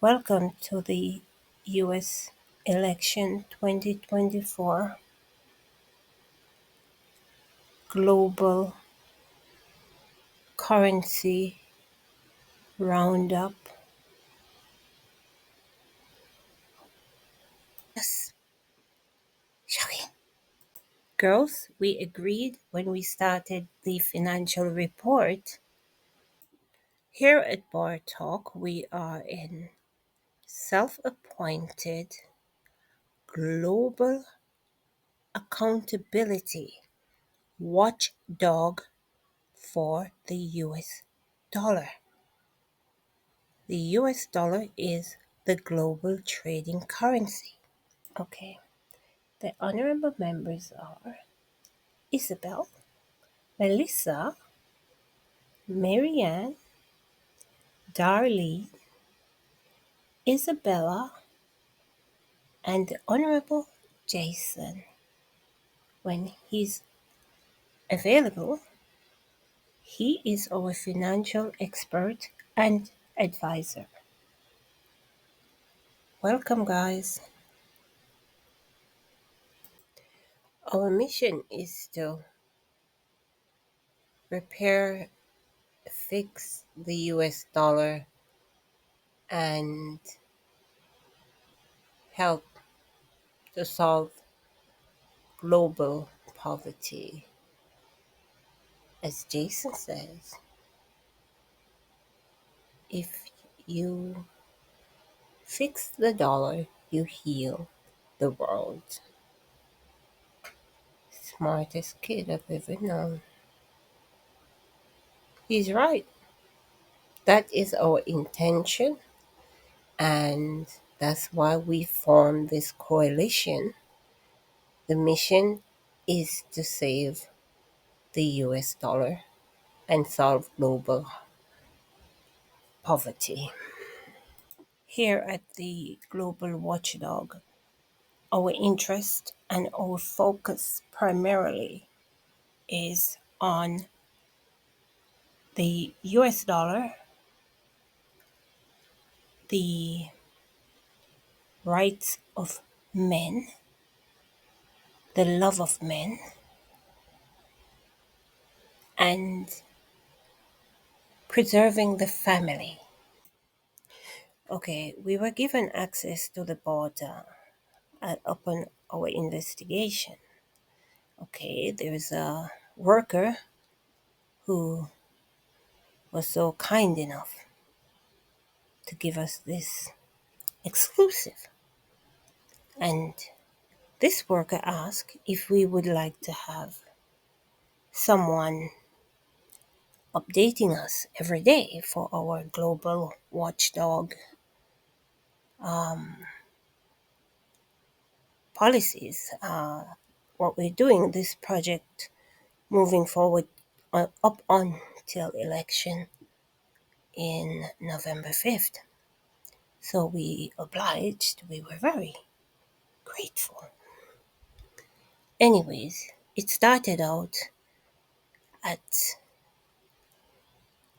Welcome to the US election 2024 global currency roundup. Yes, shocking. Girls, we agreed when we started the financial report. Here at Bar Talk, we are in self appointed global accountability watchdog for the US dollar. The US dollar is the global trading currency. Okay, the honorable members are Isabel, Melissa, Marianne, Darlene, Isabella, and the Honorable Jason. When he's available, he is our financial expert and advisor. Welcome, guys. Our mission is to repair, fix the US dollar, and help to solve global poverty. As Jason says, if you fix the dollar, you heal the world. Smartest kid I've ever known. He's right. That is our intention, and that's why we formed this coalition. The mission is to save the US dollar and solve global poverty. Here at the Global Watchdog, our interest and our focus primarily is on the US dollar, the rights of men, the love of men, and preserving the family. Okay, we were given access to the border upon our investigation. Okay, there's a worker who was so kind enough to give us this exclusive. And this worker asked if we would like to have someone updating us every day for our global watchdog policies. What we're doing, this project moving forward up until election in November 5th. So we obliged, we were very grateful. Anyways, it started out at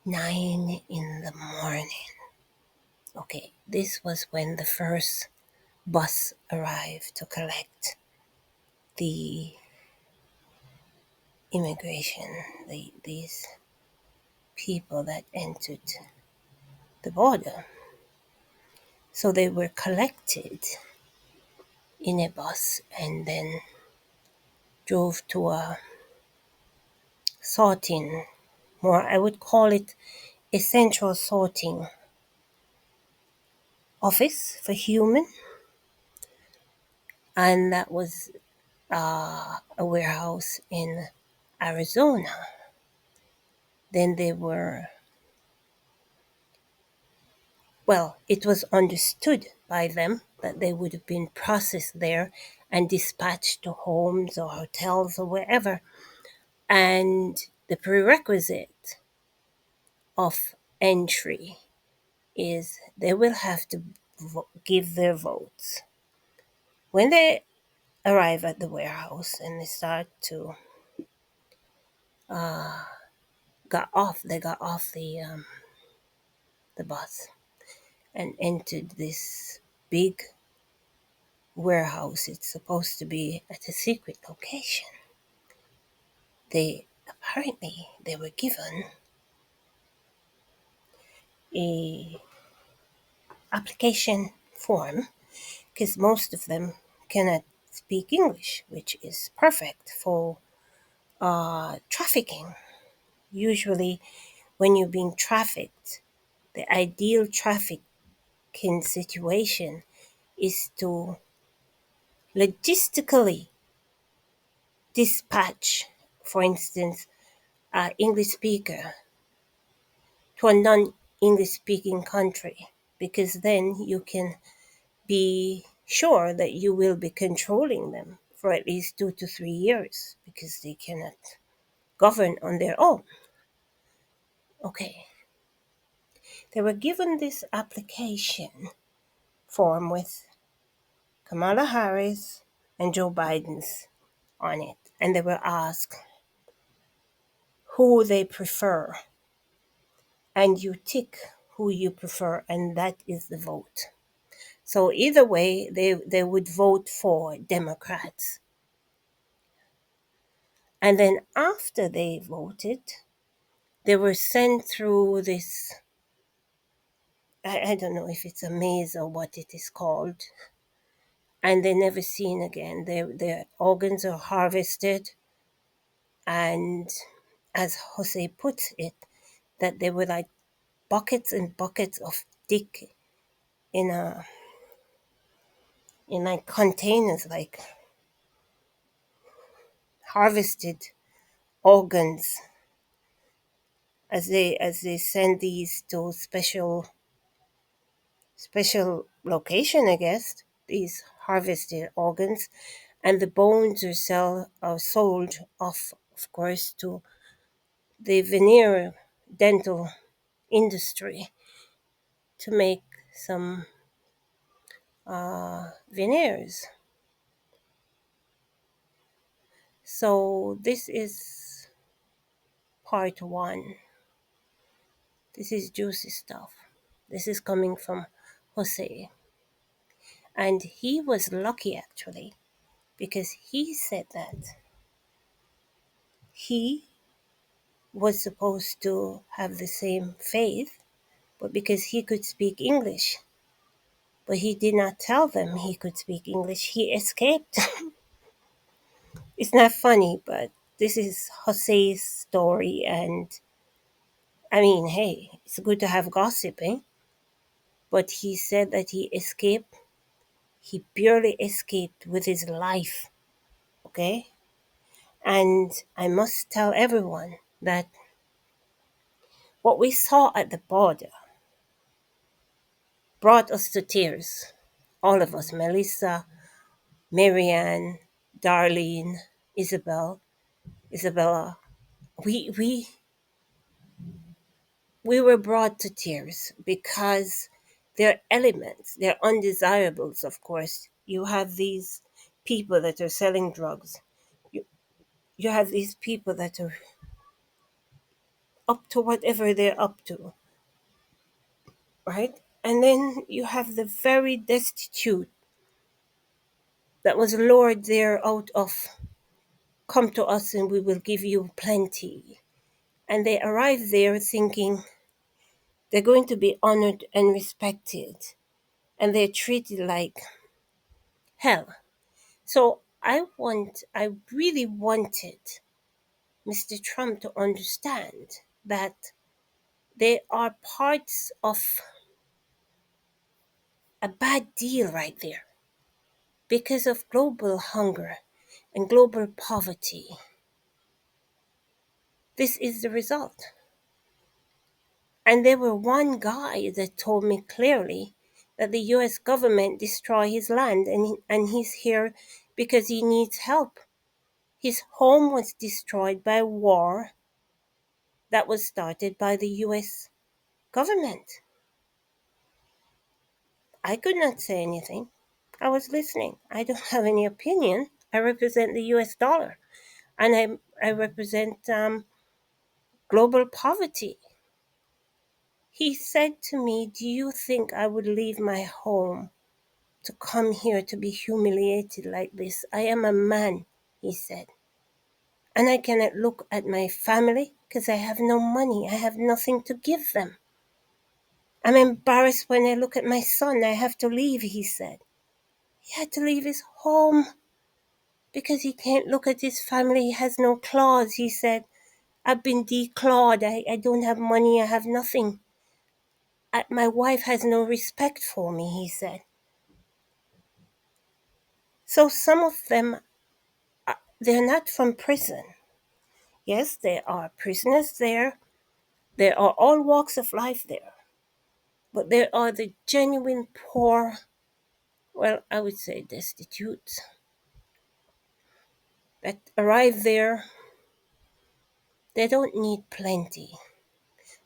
9 in the morning. Okay, this was when the first bus arrived to collect the immigration, these people that entered the border. So they were collected in a bus and then drove to a sorting, more I would call it a central sorting office for human, and that was a warehouse in Arizona. Then they were, well, it was understood by them that they would have been processed there and dispatched to homes or hotels or wherever. And the prerequisite of entry is they will have to give their votes. When they arrive at the warehouse and they start to they got off the bus. and entered this big warehouse. It's supposed to be at a secret location. They apparently they were given a application form because most of them cannot speak English, which is perfect for trafficking. Usually, when you're being trafficked, the ideal trafficking situation is to logistically dispatch, for instance, an English speaker to a non English speaking country, because then you can be sure that you will be controlling them for at least 2 to 3 years because they cannot govern on their own. Okay, they were given this application form with Kamala Harris and Joe Biden's on it, and they were asked who they prefer, and you tick who you prefer, and that is the vote. So either way, they would vote for Democrats. And then after they voted, they were sent through this, I don't know if it's a maze or what it is called, and they're never seen again. Their organs are harvested, and as Jose puts it, that they were like buckets and buckets of dick in a in like containers, like harvested organs, as they send these to special location, I guess, these harvested organs, and the bones are sold off, of course, to the veneer dental industry to make some veneers. So this is part one. This is juicy stuff. This is coming from Jose. And he was lucky actually because he said that he was supposed to have the same faith, but because he could speak English, but he did not tell them he could speak English, he escaped. It's not funny, but this is Jose's story, and I mean, hey, it's good to have gossip, eh? But he said that he escaped. He barely escaped with his life, okay? And I must tell everyone that what we saw at the border brought us to tears. All of us, Melissa, Marianne, Darlene, Isabella, we we were brought to tears because they're elements, they're undesirables, of course. You have these people that are selling drugs. You, you have these people that are up to whatever they're up to, right? And then you have the very destitute that was lured there out of, come to us and we will give you plenty. And they arrive there thinking they're going to be honored and respected, and they're treated like hell. So I really wanted Mr. Trump to understand that they are parts of a bad deal right there because of global hunger and global poverty. This is the result. And there were one guy that told me clearly that the US government destroy his land, and he's here because he needs help. His home was destroyed by a war that was started by the US government. I could not say anything. I was listening. I don't have any opinion. I represent the US dollar, and I represent global poverty. He said to me, "Do you think I would leave my home to come here to be humiliated like this? I am a man," he said, "and I cannot look at my family because I have no money. I have nothing to give them. I'm embarrassed when I look at my son. I have to leave," he said. He had to leave his home because he can't look at his family. He has no claws. He said, "I've been declawed. I don't have money. I have nothing. My wife has no respect for me," he said. So some of them, they're not from prison. Yes, there are prisoners there. There are all walks of life there. But there are the genuine poor, well, I would say destitute, that arrive there. They don't need plenty.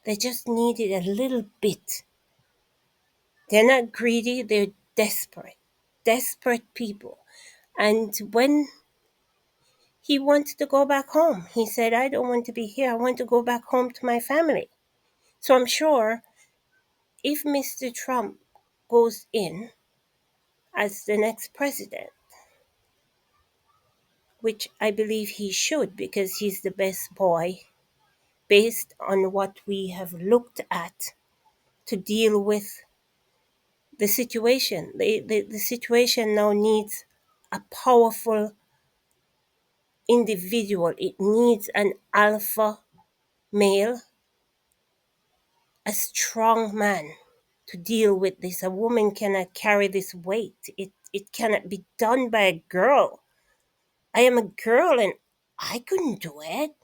They just needed a little bit. They're not greedy, they're desperate. Desperate people. And when he wanted to go back home, he said, "I don't want to be here. I want to go back home to my family." So I'm sure if Mr. Trump goes in as the next president, which I believe he should because he's the best boy based on what we have looked at to deal with the situation. The situation now needs a powerful individual. It needs an alpha male, a strong man to deal with this. A woman cannot carry this weight. It cannot be done by a girl. I am a girl and I couldn't do it.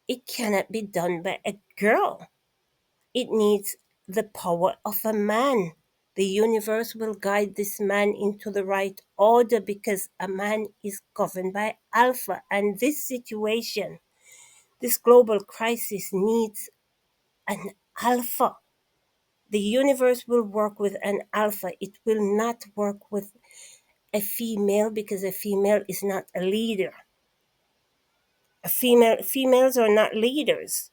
It cannot be done by a girl. It needs the power of a man. The universe will guide this man into the right order because a man is governed by alpha. And this situation, this global crisis needs an alpha. The universe will work with an alpha. It will not work with a female because a female is not a leader. Females are not leaders.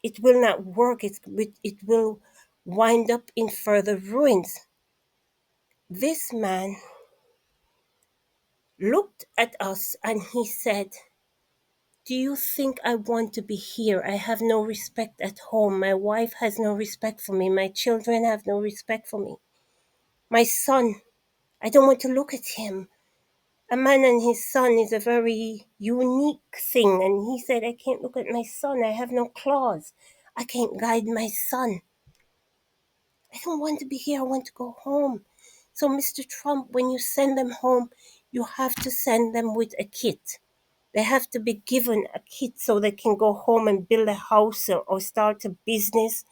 It will not work. It will wind up in further ruins. This man looked at us and he said, "Do you think I want to be here? I have no respect at home. My wife has no respect for me. My children have no respect for me. My son, I don't want to look at him." A man and his son is a very unique thing. And he said, "I can't look at my son. I have no claws. I can't guide my son. I don't want to be here. I want to go home." So, Mr. Trump, when you send them home, you have to send them with a kit. They have to be given a kit so they can go home and build a house or start a business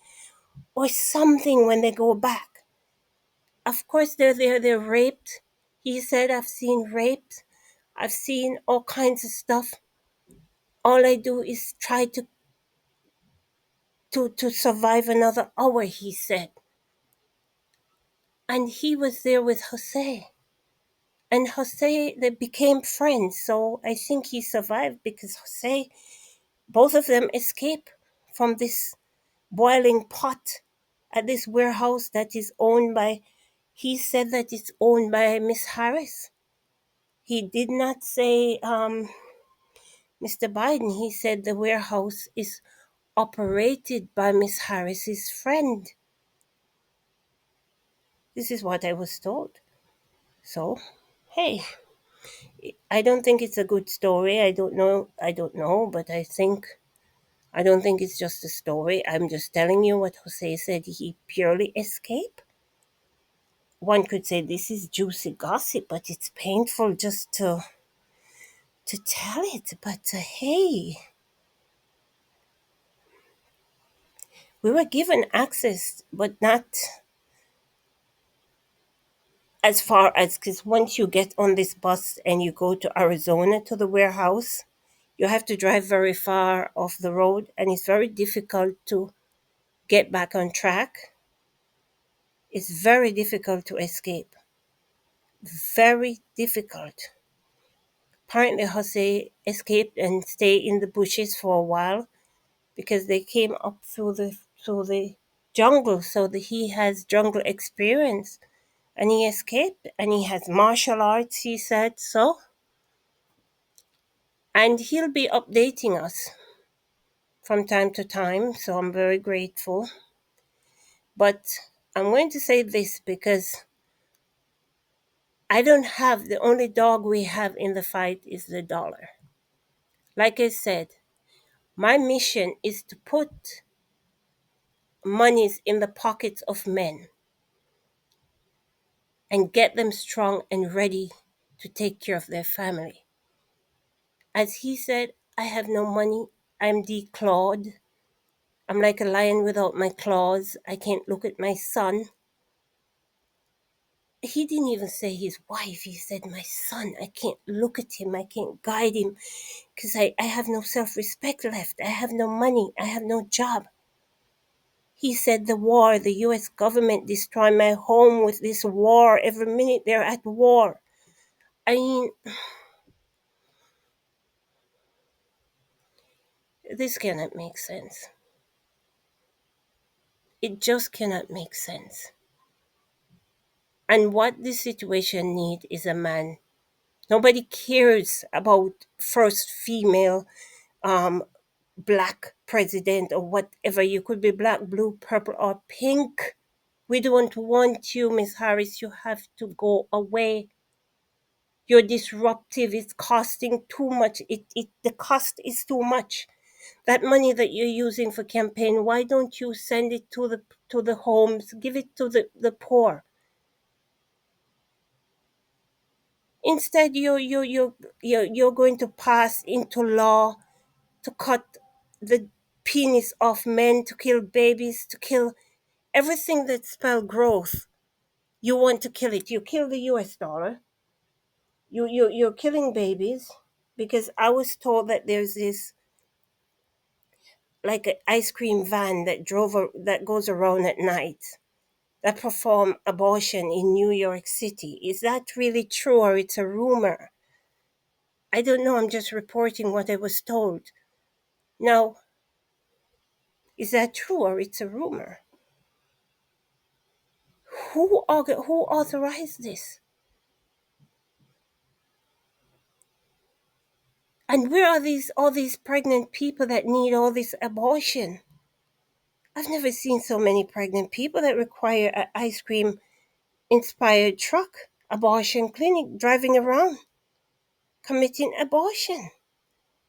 or something when they go back. Of course, they're there, they're raped. He said, "I've seen rapes. I've seen all kinds of stuff. All I do is try to survive another hour," he said. And he was there with Jose. And Jose, they became friends. So I think he survived because Jose, both of them escaped from this boiling pot at this warehouse that is owned by, he said that it's owned by Miss Harris. He did not say Mr. Biden. He said the warehouse is operated by Miss Harris's friend. This is what I was told. So, hey, I don't think it's a good story. I don't know, but I don't think it's just a story. I'm just telling you what Jose said. He purely escaped. One could say this is juicy gossip, but it's painful just to tell it. But hey, we were given access, but not as far as, because once you get on this bus and you go to Arizona to the warehouse, you have to drive very far off the road, and it's very difficult to get back on track. It's very difficult to escape. Very difficult. Apparently, Jose escaped and stayed in the bushes for a while because they came up through the through the jungle so that he has jungle experience, and he escaped, and he has martial arts, he said so. And he'll be updating us from time to time, so I'm very grateful. But I'm going to say this because I don't have, the only dog we have in the fight is the dollar. Like I said, my mission is to put monies in the pockets of men and get them strong and ready to take care of their family. As he said, I have no money. I'm declawed. I'm like a lion without my claws. I can't look at my son. He didn't even say his wife. He said, my son. I can't look at him. I can't guide him because I have no self-respect left. I have no money. I have no job. He said the war, the US government destroyed my home with this war. Every minute they're at war. I mean, this cannot make sense. It just cannot make sense. And what this situation needs is a man. Nobody cares about first female black president or whatever. You could be black, blue, purple, or pink. We don't want you, Miss Harris. You have to go away. You're disruptive. It's costing too much. The cost is too much. That money that you're using for campaign, why don't you send it to the homes? Give it to the poor. Instead, you're going to pass into law to cut the penis off men, to kill babies, to kill everything that spell growth. You want to kill it. You kill the US dollar. You're killing babies, because I was told that there's this like an ice cream van that goes around at night that perform abortion in New York City. Is that really true, or it's a rumor? I don't know. I'm just reporting what I was told. Now, is that true, or it's a rumor? Who authorized this? And where are all these pregnant people that need all this abortion? I've never seen so many pregnant people that require an ice cream inspired truck abortion clinic driving around committing abortion.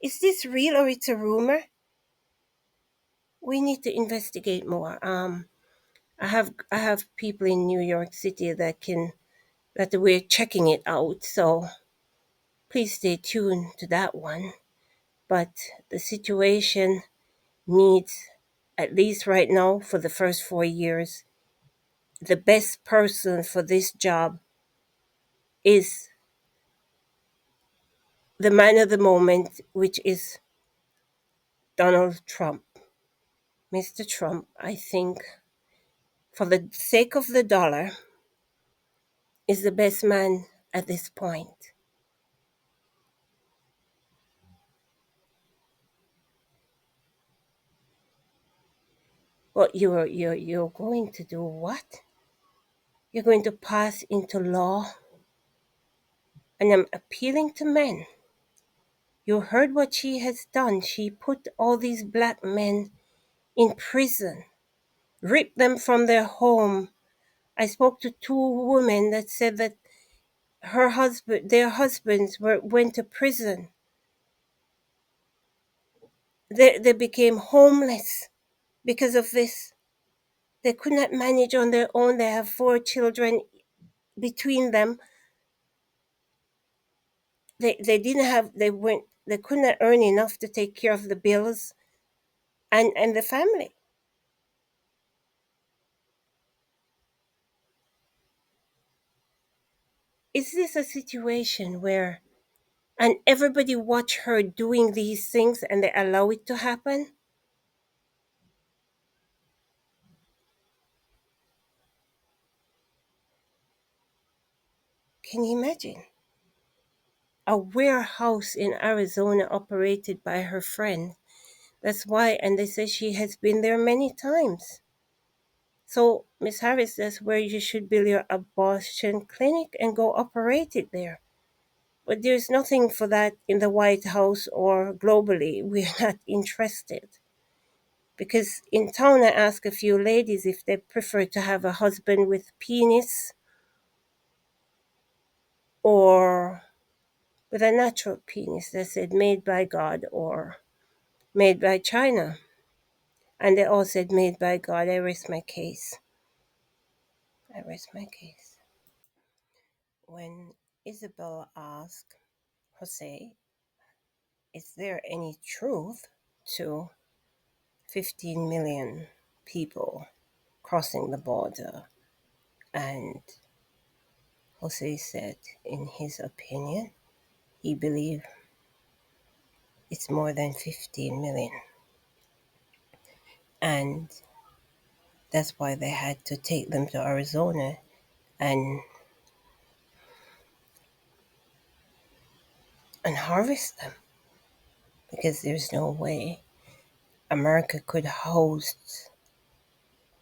Is this real, or it's a rumor? We need to investigate more. I have people in New York City that we're checking it out. So please stay tuned to that one. But the situation needs, at least right now, for the first 4 years, the best person for this job is the man of the moment, which is Donald Trump. Mr. Trump, I think, for the sake of the dollar, is the best man at this point. But you're going to do what? You're going to pass into law, and I'm appealing to men. You heard what she has done. She put all these black men in prison, ripped them from their home. I spoke to two women that said that their husbands went to prison. They became homeless because of this. They could not manage on their own. They have 4 children between them. They didn't have they could not earn enough to take care of the bills and the family. Is this a situation where, and everybody watch her doing these things and they allow it to happen? Can you imagine? A warehouse in Arizona operated by her friend That's why, and they say she has been there many times. So, Miss Harris, that's where you should build your abortion clinic and go operate it there. But there's nothing for that in the White House or globally. We're not interested. Because in town, I asked a few ladies if they prefer to have a husband with penis or with a natural penis. They said made by God or made by China. And they all said made by God. I rest my case. I rest my case. When Isabel asked Jose, is there any truth to 15 million people crossing the border? And Jose said, in his opinion, he believed it's more than 15 million. And that's why they had to take them to Arizona and harvest them, because there's no way America could host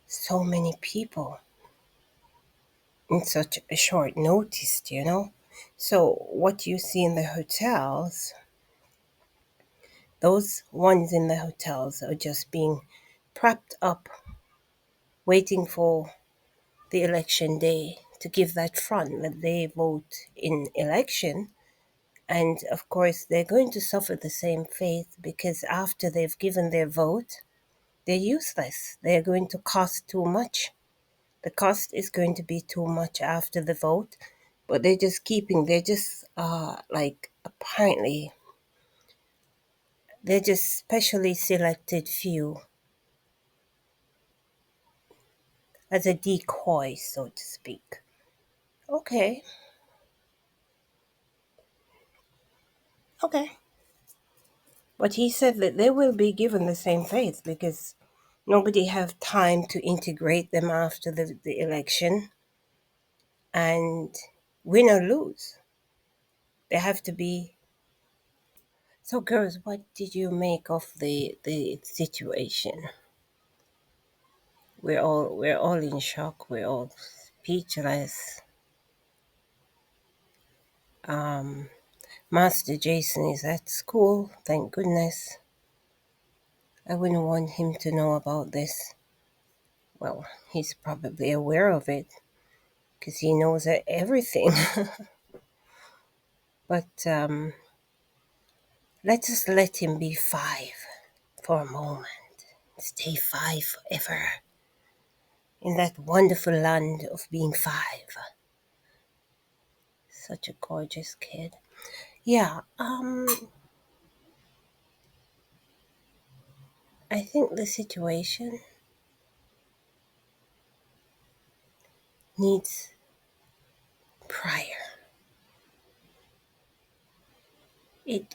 so many people in such a short notice, you know? So what you see in the hotels, those ones in the hotels are just being propped up, waiting for the election day to give that front that they vote in election. And of course, they're going to suffer the same fate, because after they've given their vote, they're useless. They're going to cost too much. The cost is going to be too much after the vote, but they're just like apparently, they're just specially selected few as a decoy, so to speak. Okay, okay. But he said that they will be given the same fate because nobody have time to integrate them after the election, and win or lose. They have to be. So, girls, what did you make of the situation? We're all in shock. We're all speechless. Um, Master Jason is at school. Thank goodness. I wouldn't want him to know about this. Well, he's probably aware of it because he knows everything. But let us let him be 5 for a moment. Stay 5 forever in that wonderful land of being 5. Such a gorgeous kid. Yeah, I think the situation needs prior. It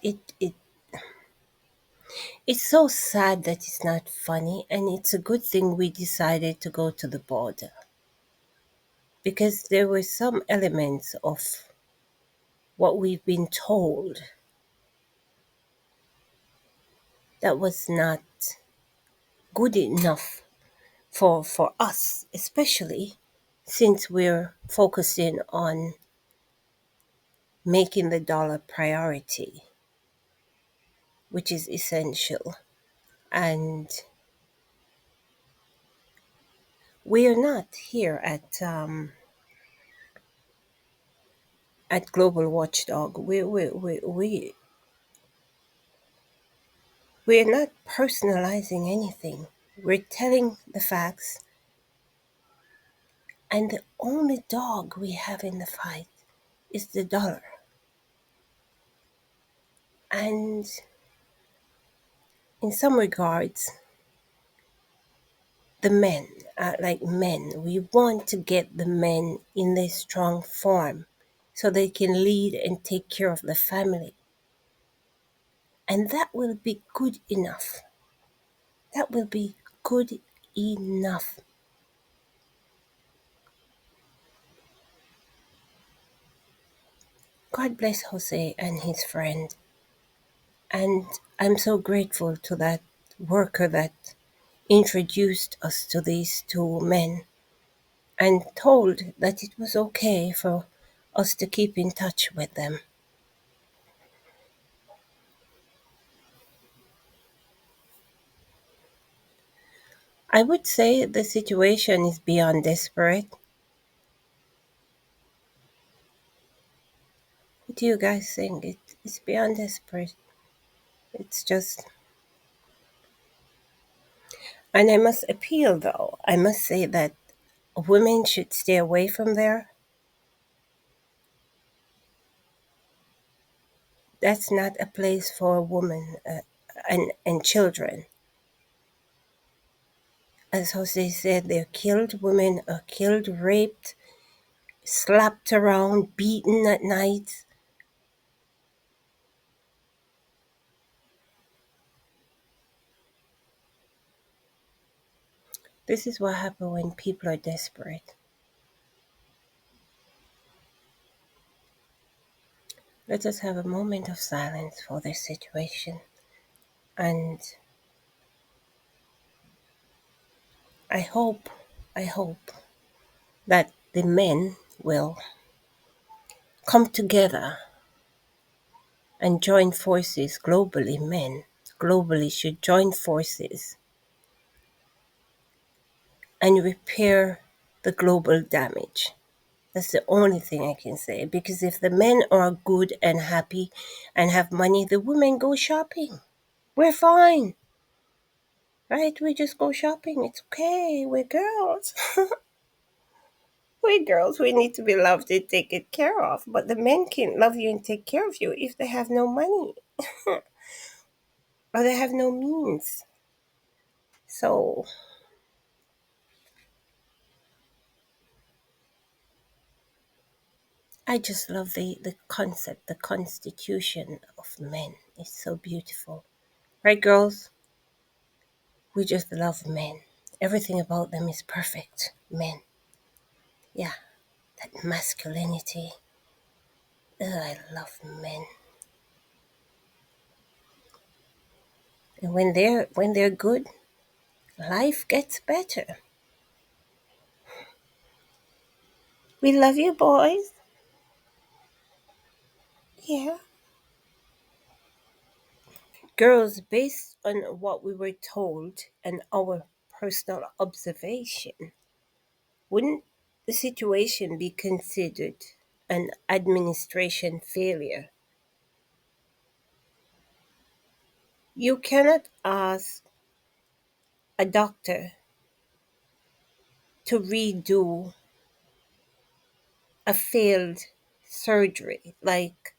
it's so sad that it's not funny, and it's a good thing we decided to go to the border, because there were some elements of what we've been told that was not good enough for us, especially since we're focusing on making the dollar priority, which is essential. And we are not here at Global Watchdog. We're not personalizing anything. We're telling the facts, and the only dog we have in the fight is the dollar. And in some regards, the men, like men, we want to get the men in their strong form so they can lead and take care of the family. And that will be good enough. That will be good enough. God bless Jose and his friend. And I'm so grateful to that worker that introduced us to these two men and told that it was okay for us to keep in touch with them. I would say the situation is beyond desperate. What do you guys think? It's beyond desperate. It's just. And I must appeal, though. I must say that women should stay away from there. That's not a place for a woman and children. As Jose said, they're killed. Women are killed, raped, slapped around, beaten at night. This is what happens when people are desperate. Let us have a moment of silence for this situation. And I hope, I hope that the men will come together and join forces globally. Men globally should join forces and repair the global damage. That's the only thing I can say. Because if the men are good and happy and have money, the women go shopping. We're fine, right? We just go shopping. It's okay. We're girls. We're girls. We need to be loved and taken care of. But the men can't love you and take care of you if they have no money or they have no means. So I just love the concept, the constitution of men. It's so beautiful. Right, girls? We just love men. Everything about them is perfect. Men. Yeah, that masculinity. Ugh, I love men. And when they're good, life gets better. We love you, boys. Yeah. Girls, based on what we were told and our personal observation, wouldn't the situation be considered an administration failure? You cannot ask a doctor to redo a failed surgery. Like,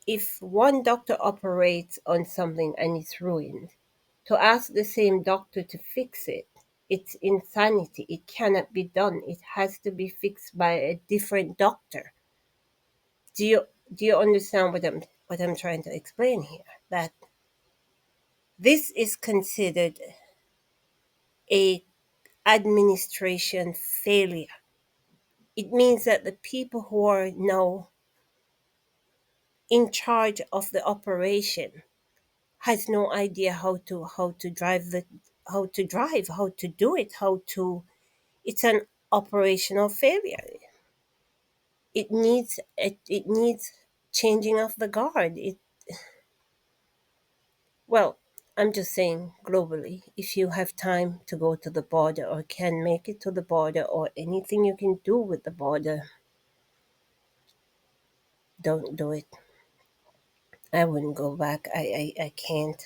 if one doctor operates on something and it's ruined, to ask the same doctor to fix it, it's insanity. It cannot be done. It has to be fixed by a different doctor. Do you do you understand what I'm trying to explain here? That this is considered a administration failure. It means that the people who are now in charge of the operation has no idea how to drive how to do it, how to. It's an operational failure. It needs changing of the guard. Well, I'm just saying globally, if you have time to go to the border or can make it to the border or anything you can do with the border, don't do it. I wouldn't go back. I can't.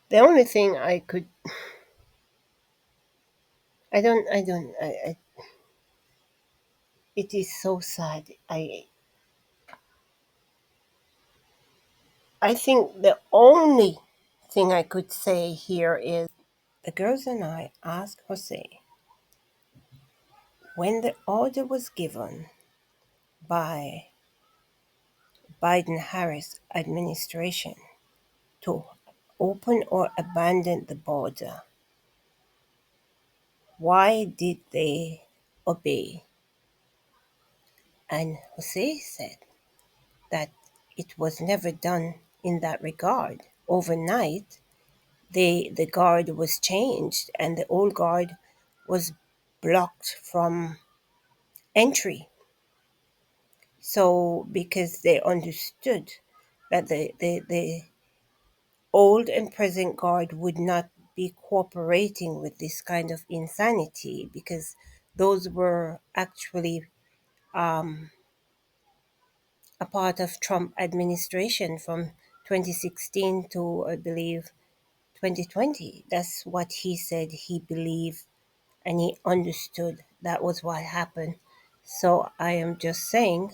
The only thing I could. I it is so sad. I think the only thing I could say here is the girls and I asked Jose when the order was given by Biden Harris administration to open or abandon the border, why did they obey? And Jose said that it was never done in that regard. Overnight, the guard was changed and the old guard was blocked from entry. So because they understood that the old and present guard would not be cooperating with this kind of insanity, because those were actually a part of Trump administration from 2016 to, I believe, 2020. That's what he said he believed and he understood that was what happened. So I am just saying,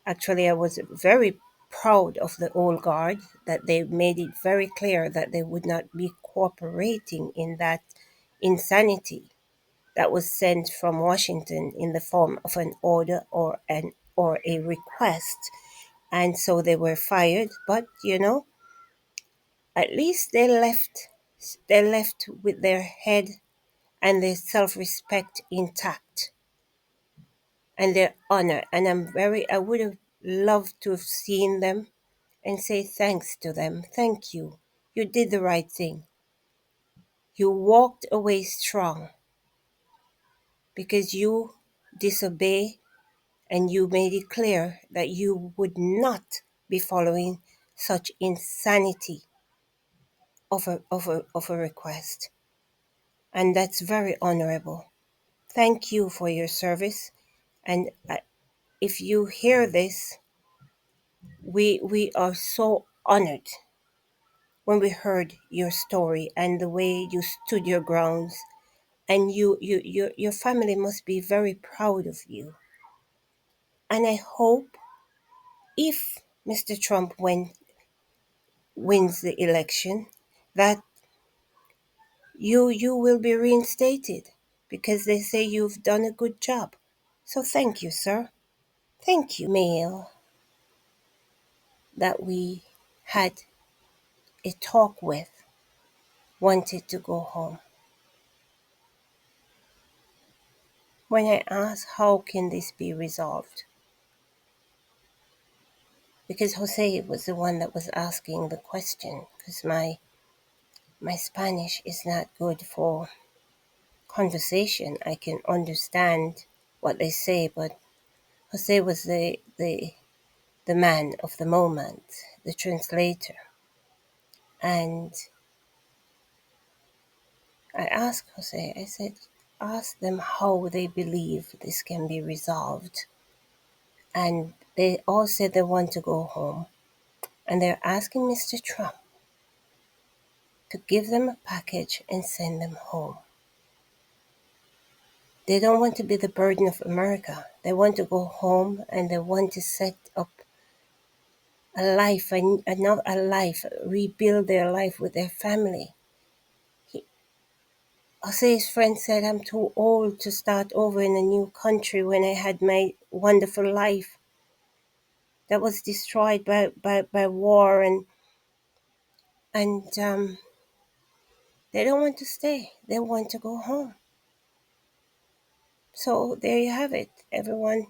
actually, I was very proud of the old guard that they made it very clear that they would not be cooperating in that insanity that was sent from Washington in the form of an order or a request. And so they were fired, but at least they left with their head and their self-respect intact and their honor. And I would have loved to have seen them and say thanks to them. Thank you. You did the right thing. You walked away strong because you disobey and you made it clear that you would not be following such insanity of a request. And that's very honorable. Thank you for your service. And if you hear this, we are so honored when we heard your story and the way you stood your grounds. And your family must be very proud of you. And I hope if Mr. Trump wins the election, that you will be reinstated, because they say you've done a good job. So thank you, sir. Thank you. Male that we had a talk with wanted to go home. When I asked how can this be resolved, because Jose was the one that was asking the question, because my Spanish is not good for conversation. I can understand what they say, but Jose was the man of the moment, the translator. And I asked Jose, I said, ask them how they believe this can be resolved. And they all said they want to go home. And they're asking Mr. Trump to give them a package and send them home. They don't want to be the burden of America. They want to go home and they want to set up a life, another a life, rebuild their life with their family. Jose's friend said, I'm too old to start over in a new country when I had my wonderful life that was destroyed by war, and they don't want to stay. They want to go home. So there you have it, everyone.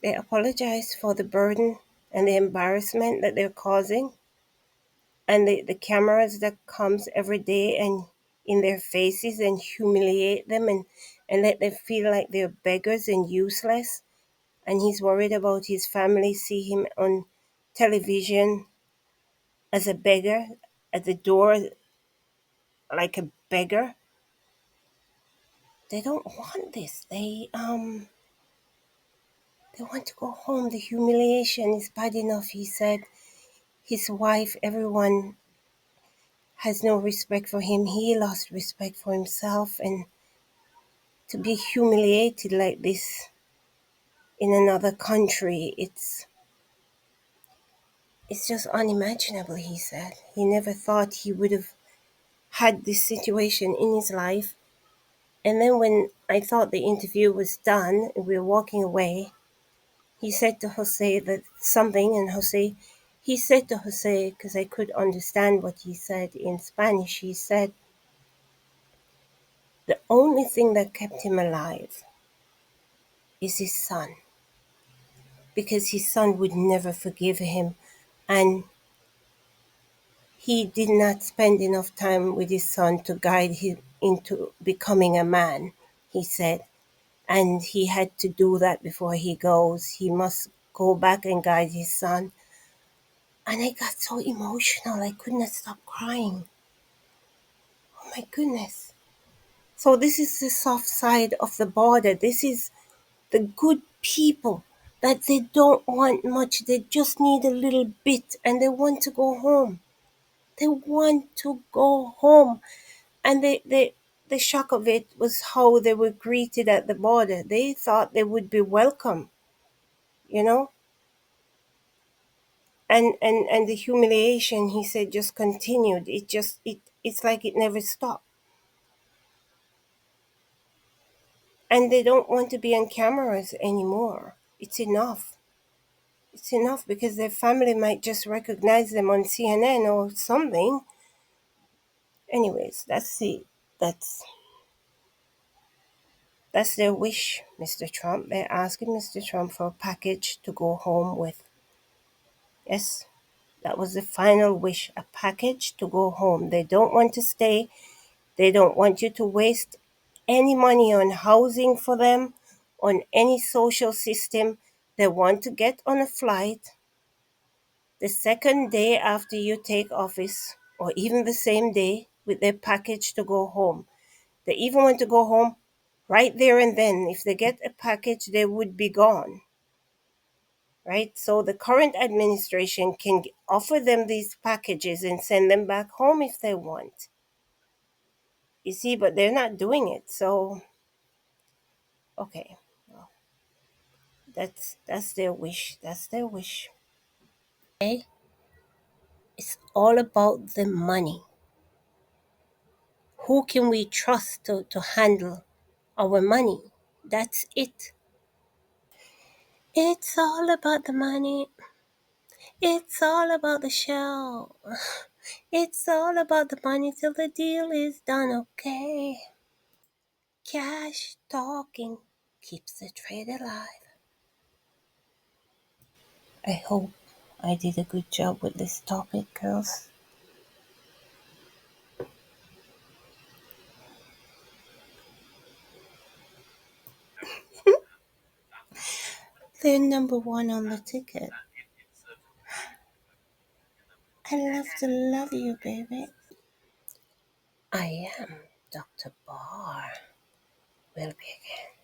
They apologize for the burden and the embarrassment that they're causing, and the cameras that comes every day and in their faces and humiliate them and let them feel like they're beggars and useless. And he's worried about his family see him on television as a beggar at the door, like a beggar. They don't want this. They want to go home. The humiliation is bad enough, he said. His wife, everyone has no respect for him. He lost respect for himself, and to be humiliated like this in another country, it's just unimaginable, he said. He never thought he would have had this situation in his life. And then when I thought the interview was done and we were walking away, he said to Jose that something, and he said to Jose, because I could understand what he said in Spanish, he said, the only thing that kept him alive is his son, because his son would never forgive him, and he did not spend enough time with his son to guide him into becoming a man, he said. And he had to do that before he goes. He must go back and guide his son. And I got so emotional, I could not stop crying. Oh my goodness. So, this is the soft side of the border. This is the good people that they don't want much. They just need a little bit and they want to go home. They want to go home. And the shock of it was how they were greeted at the border. They thought they would be welcome, you know? And the humiliation, he said, just continued. It's like it never stopped. And they don't want to be on cameras anymore. It's enough. It's enough, because their family might just recognize them on CNN or something. Anyways, that's that's their wish, Mr. Trump. They're asking Mr. Trump for a package to go home with. Yes, that was the final wish, a package to go home. They don't want to stay. They don't want you to waste any money on housing for them, on any social system. They want to get on a flight the second day after you take office, or even the same day, with their package to go home. They even want to go home right there and then. If they get a package, they would be gone. Right? So the current administration can offer them these packages and send them back home if they want. You see, but they're not doing it. So, okay, well, that's their wish. That's their wish. Okay, it's all about the money. Who can we trust to handle our money? That's it. It's all about the money. It's all about the show. It's all about the money till the deal is done, okay? Cash talking keeps the trade alive. I hope I did a good job with this topic, girls. They're number one on the ticket. I love to love you, baby. I am Dr. Barr. Will be again.